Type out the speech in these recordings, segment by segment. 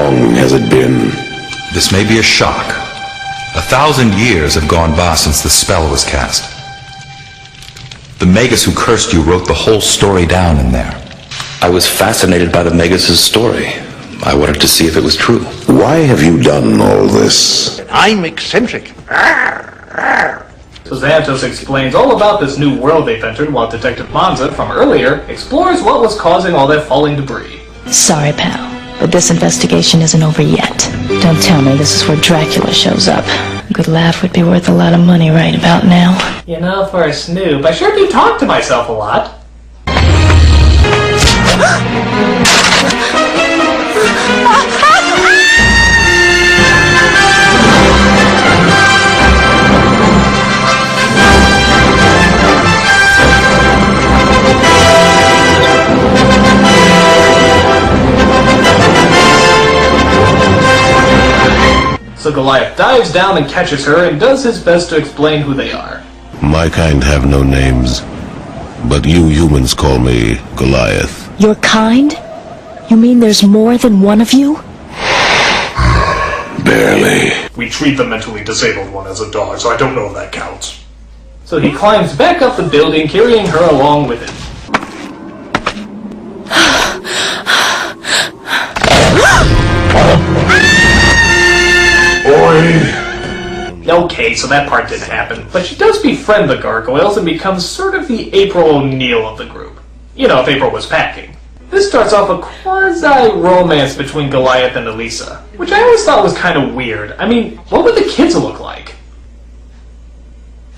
long has it been? This may be a shock. 1,000 years have gone by since the spell was cast. The Magus who cursed you wrote the whole story down in there. I was fascinated by the Magus' story. I wanted to see if it was true. Why have you done all this? I'm eccentric. So Xanatos explains all about this new world they've entered while Detective Monza, from earlier, explores what was causing all that falling debris. Sorry, pal, but this investigation isn't over yet. Don't tell me this is where Dracula shows up. A good laugh would be worth a lot of money right about now. You know, for a snoop, I sure do talk to myself a lot. So Goliath dives down and catches her and does his best to explain who they are. My kind have no names, but you humans call me Goliath. Your kind? You mean there's more than one of you? Barely. We treat the mentally disabled one as a dog, so I don't know if that counts. So he climbs back up the building, carrying her along with him. Okay, so that part didn't happen, but she does befriend the Gargoyles and becomes sort of the April O'Neil of the group. You know, if April was packing. This starts off a quasi-romance between Goliath and Elisa, which I always thought was kind of weird. I mean, what would the kids look like?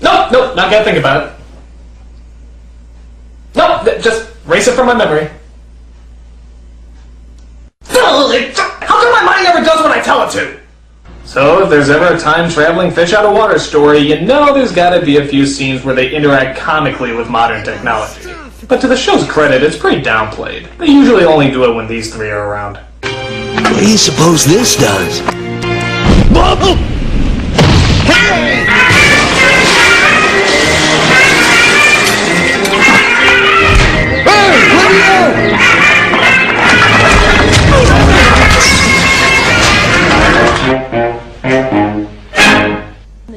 Nope, not gonna think about it. Nope, just erase it from my memory. How come my mind never does what I tell it to? So, if there's ever a time-traveling fish-out-of-water story, you know there's gotta be a few scenes where they interact comically with modern technology. But to the show's credit, it's pretty downplayed. They usually only do it when these three are around. What do you suppose this does? Hey!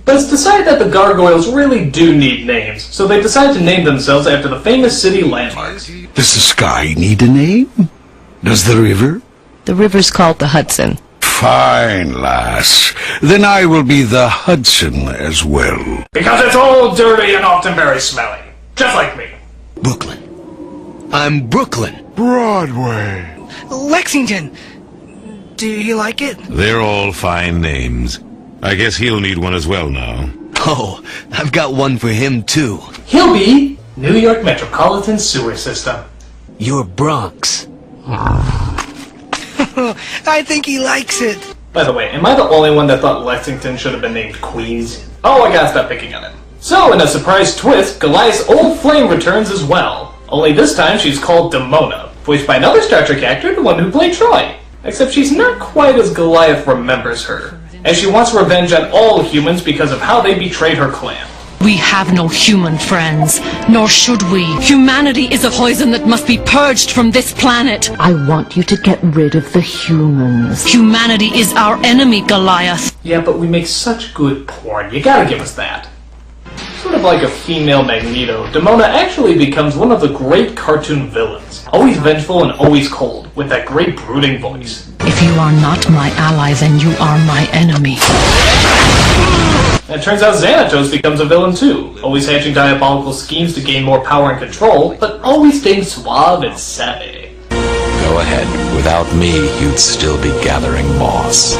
But it's decided that the Gargoyles really do need names, so they decide to name themselves after the famous city landmarks. Does the sky need a name? Does the river? The river's called the Hudson. Fine, lass. Then I will be the Hudson as well. Because it's all dirty and often very smelly. Just like me. Brooklyn. I'm Brooklyn. Broadway. Lexington. Do you like it? They're all fine names. I guess he'll need one as well now. Oh, I've got one for him too. He'll be New York Metropolitan Sewer System. You're Bronx. I think he likes it. By the way, am I the only one that thought Lexington should have been named Queens? Oh, I gotta stop picking on it. So, in a surprise twist, Goliath's old flame returns as well. Only this time she's called Demona, voiced by another Star Trek actor, the one who played Troy. Except she's not quite as Goliath remembers her, as she wants revenge on all humans because of how they betrayed her clan. We have no human friends, nor should we. Humanity is a poison that must be purged from this planet. I want you to get rid of the humans. Humanity is our enemy, Goliath. Yeah, but we make such good porn, you gotta give us that. Sort of like a female Magneto, Demona actually becomes one of the great cartoon villains. Always vengeful and always cold, with that great brooding voice. If you are not my ally, then you are my enemy. And it turns out Xanatos becomes a villain too, always hatching diabolical schemes to gain more power and control, but always staying suave and savvy. Go ahead. Without me, you'd still be gathering moss.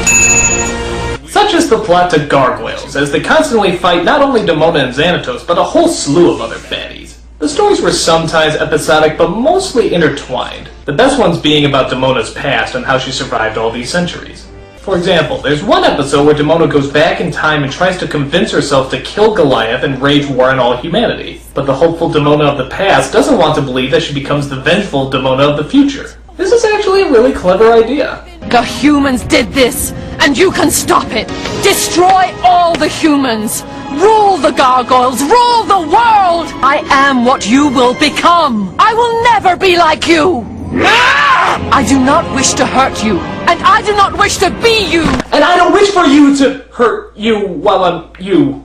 Such is the plot to Gargoyles, as they constantly fight not only Demona and Xanatos, but a whole slew of other baddies. The stories were sometimes episodic, but mostly intertwined, the best ones being about Demona's past and how she survived all these centuries. For example, there's one episode where Demona goes back in time and tries to convince herself to kill Goliath and wage war on all humanity. But the hopeful Demona of the past doesn't want to believe that she becomes the vengeful Demona of the future. This is actually a really clever idea. The humans did this, and you can stop it. Destroy all the humans. Rule the Gargoyles. Rule the world. I am what you will become. I will never be like you. I do not wish to hurt you, and I do not wish to be you! And I don't wish for you to hurt you while I'm you.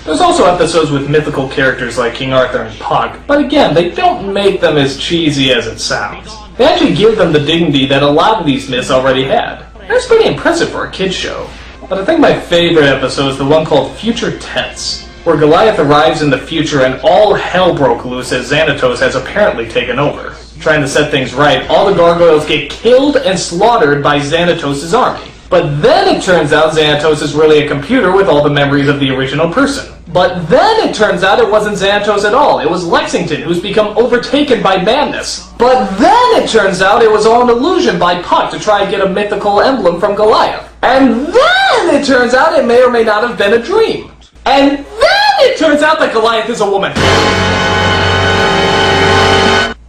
There's also episodes with mythical characters like King Arthur and Puck, but again, they don't make them as cheesy as it sounds. They actually give them the dignity that a lot of these myths already had. That's pretty impressive for a kid's show. But I think my favorite episode is the one called Future Tense, where Goliath arrives in the future and all hell broke loose as Xanatos has apparently taken over. Trying to set things right, all the gargoyles get killed and slaughtered by Xanatos' army. But then it turns out Xanatos is really a computer with all the memories of the original person. But then it turns out it wasn't Xanatos at all, it was Lexington, who's become overtaken by madness. But then it turns out it was all an illusion by Puck to try and get a mythical emblem from Goliath. And then it turns out it may or may not have been a dream. And then it turns out that Goliath is a woman.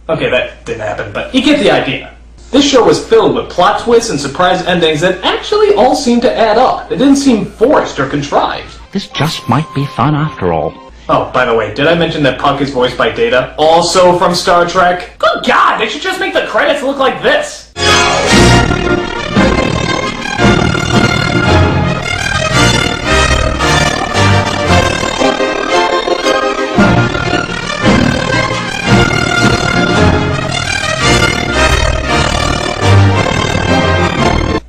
Okay, that didn't happen, but you get the idea. This show was filled with plot twists and surprise endings that actually all seemed to add up. It didn't seem forced or contrived. This just might be fun after all. Oh, by the way, did I mention that Puck is voiced by Data, also from Star Trek? Good God, they should just make the credits look like this!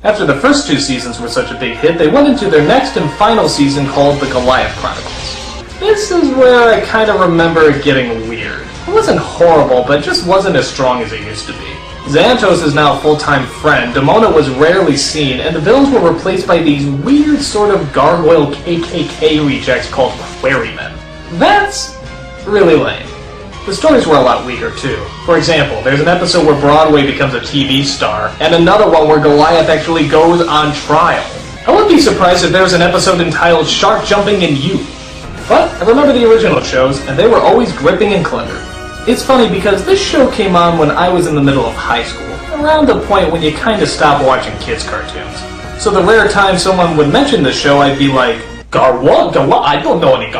After the first two seasons were such a big hit, they went into their next and final season called The Goliath Chronicles. This is where I kind of remember it getting weird. It wasn't horrible, but it just wasn't as strong as it used to be. Xanatos is now a full-time friend, Demona was rarely seen, and the villains were replaced by these weird sort of gargoyle KKK rejects called Quarrymen. That's really lame. The stories were a lot weaker, too. For example, there's an episode where Broadway becomes a TV star, and another one where Goliath actually goes on trial. I wouldn't be surprised if there was an episode entitled Shark Jumping in You. But I remember the original shows, and they were always gripping and clever. It's funny because this show came on when I was in the middle of high school, around the point when you kinda stop watching kids' cartoons. So the rare time someone would mention the show, I'd be like, what? I don't know any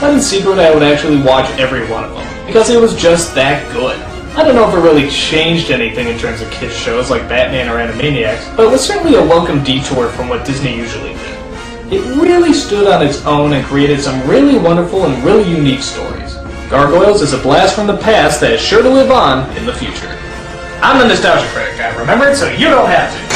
But in secret, I would actually watch every one of them, because it was just that good. I don't know if it really changed anything in terms of kids' shows like Batman or Animaniacs, but it was certainly a welcome detour from what Disney usually did. It really stood on its own and created some really wonderful and really unique stories. Gargoyles is a blast from the past that is sure to live on in the future. I'm the Nostalgia Critic, I remember it so you don't have to.